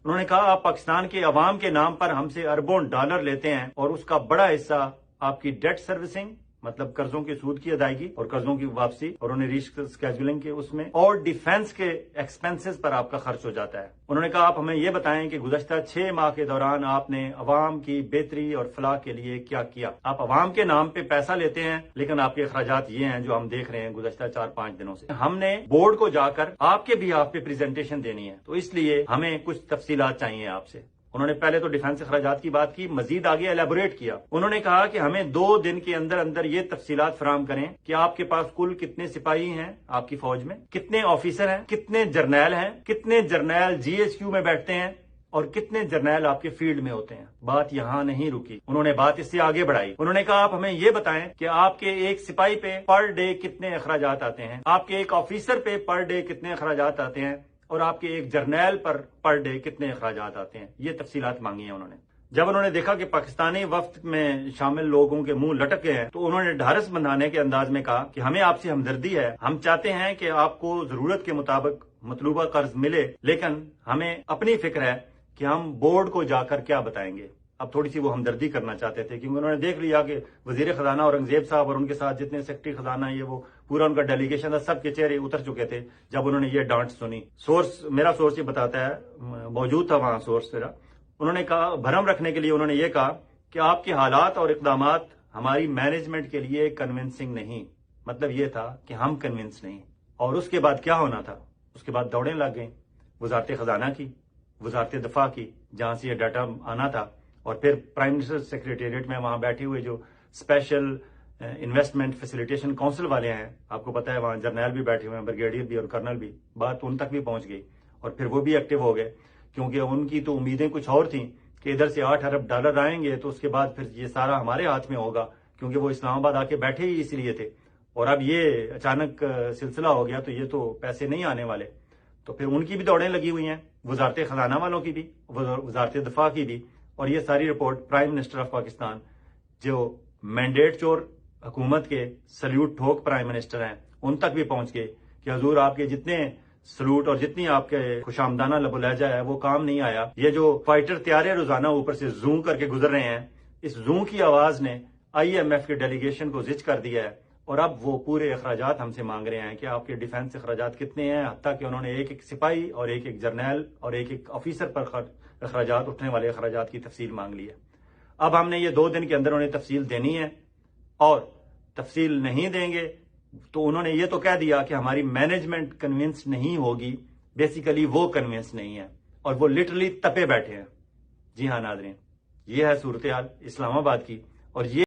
انہوں نے کہا آپ پاکستان کے عوام کے نام پر ہم سے اربوں ڈالر لیتے ہیں اور اس کا بڑا حصہ آپ کی ڈیٹ سروسنگ مطلب قرضوں کے سود کی ادائیگی اور قرضوں کی واپسی اور انہیں ریسکیجولنگ کے اس میں اور ڈیفنس کے ایکسپنسز پر آپ کا خرچ ہو جاتا ہے۔ انہوں نے کہا آپ ہمیں یہ بتائیں کہ گزشتہ 6 ماہ کے دوران آپ نے عوام کی بہتری اور فلاح کے لیے کیا کیا۔ آپ عوام کے نام پہ پیسہ لیتے ہیں لیکن آپ کے اخراجات یہ ہیں جو ہم دیکھ رہے ہیں گزشتہ 4-5 دنوں سے۔ ہم نے بورڈ کو جا کر آپ کے بھی آپ پہ پریزنٹیشن دینی ہے تو اس لیے ہمیں کچھ تفصیلات چاہیے آپ سے۔ انہوں نے پہلے تو ڈیفنس اخراجات کی بات کی، مزید آگے ایلیبوریٹ کیا۔ انہوں نے کہا کہ ہمیں 2 دن کے اندر اندر یہ تفصیلات فراہم کریں کہ آپ کے پاس کل کتنے سپاہی ہیں آپ کی فوج میں، کتنے آفیسر ہیں، کتنے جرنیل ہیں، کتنے جرنیل جی ایچ کیو میں بیٹھتے ہیں اور کتنے جرنیل آپ کے فیلڈ میں ہوتے ہیں۔ بات یہاں نہیں رکی، انہوں نے بات اس سے آگے بڑھائی۔ انہوں نے کہا آپ ہمیں یہ بتائیں کہ آپ کے ایک سپاہی پہ پر ڈے کتنے اخراجات آتے ہیں، آپ کے ایک آفیسر پہ پر ڈے کتنے اخراجات آتے ہیں اور آپ کے ایک جرنیل پر ڈے کتنے اخراجات آتے ہیں۔ یہ تفصیلات مانگی ہیں انہوں نے۔ جب انہوں نے دیکھا کہ پاکستانی وفد میں شامل لوگوں کے منہ لٹک گئے ہیں تو انہوں نے ڈھارس بندھانے کے انداز میں کہا کہ ہمیں آپ سے ہمدردی ہے، ہم چاہتے ہیں کہ آپ کو ضرورت کے مطابق مطلوبہ قرض ملے، لیکن ہمیں اپنی فکر ہے کہ ہم بورڈ کو جا کر کیا بتائیں گے۔ اب تھوڑی سی وہ ہمدردی کرنا چاہتے تھے کیونکہ انہوں نے دیکھ لیا کہ وزیر خزانہ اورنگزیب صاحب اور ان کے ساتھ جتنے سیکرٹری خزانہ یہ وہ پورا ان کا ڈیلیگیشن تھا، سب کے چہرے اتر چکے تھے جب انہوں نے یہ ڈانٹ سنی۔ میرا سورس یہ بتاتا ہے، موجود تھا وہاں سورس میرا، انہوں نے کہا بھرم رکھنے کے لیے انہوں نے یہ کہا کہ آپ کے حالات اور اقدامات ہماری مینجمنٹ کے لیے کنونسنگ نہیں۔ مطلب یہ تھا کہ ہم کنونس نہیں۔ اور اس کے بعد کیا ہونا تھا؟ اس کے بعد دوڑیں لگ گئیں وزارت خزانہ کی، وزارت دفاع کی، جہاں سے یہ ڈاٹا آنا تھا، اور پھر پرائم منسٹر سیکریٹریٹ میں وہاں بیٹھے ہوئے جو اسپیشل انویسٹمنٹ فیسیلیٹیشن کونسل والے ہیں، آپ کو پتا ہے وہاں جرنیل بھی بیٹھے ہوئے ہیں، بریگیڈیئر بھی اور کرنل بھی، بات ان تک بھی پہنچ گئی اور پھر وہ بھی ایکٹیو ہو گئے کیونکہ ان کی تو امیدیں کچھ اور تھیں کہ ادھر سے 8 ارب ڈالر آئیں گے تو اس کے بعد پھر یہ سارا ہمارے ہاتھ میں ہوگا، کیونکہ وہ اسلام آباد آ کے بیٹھے ہی اس لیے تھے، اور اب یہ اچانک سلسلہ ہو گیا تو یہ تو پیسے نہیں آنے والے۔ تو پھر ان کی بھی دوڑیں لگی ہوئی ہیں، وزارت خزانہ والوں کی بھی، وزارت دفاع کی بھی، اور یہ ساری report prime minister of Pakistan جو مینڈیٹ چور حکومت کے سلیوٹ ٹھوک پرائم منسٹر ہیں ان تک بھی پہنچ گئے کہ حضور آپ کے جتنے سلوٹ اور جتنی آپ کے خوش آمدانہ لب و لہجہ ہے وہ کام نہیں آیا۔ یہ جو فائٹر طیارے روزانہ اوپر سے زوں کر کے گزر رہے ہیں، اس زوں کی آواز نے آئی ایم ایف کے ڈیلیگیشن کو زچ کر دیا ہے، اور اب وہ پورے اخراجات ہم سے مانگ رہے ہیں کہ آپ کے ڈیفنس اخراجات کتنے ہیں، حتیٰ کہ انہوں نے ایک ایک سپاہی اور ایک ایک جرنیل اور ایک ایک آفیسر پر اخراجات اٹھنے والے اخراجات کی تفصیل مانگ لی ہے۔ اب ہم نے یہ 2 دن کے اندر انہیں تفصیل دینی ہے، اور تفصیل نہیں دیں گے تو انہوں نے یہ تو کہہ دیا کہ ہماری مینجمنٹ کنونس نہیں ہوگی۔ بیسیکلی وہ کنونس نہیں ہے اور وہ لٹرلی تپے بیٹھے ہیں۔ جی ہاں ناظرین، یہ ہے صورتحال اسلام آباد کی، اور یہ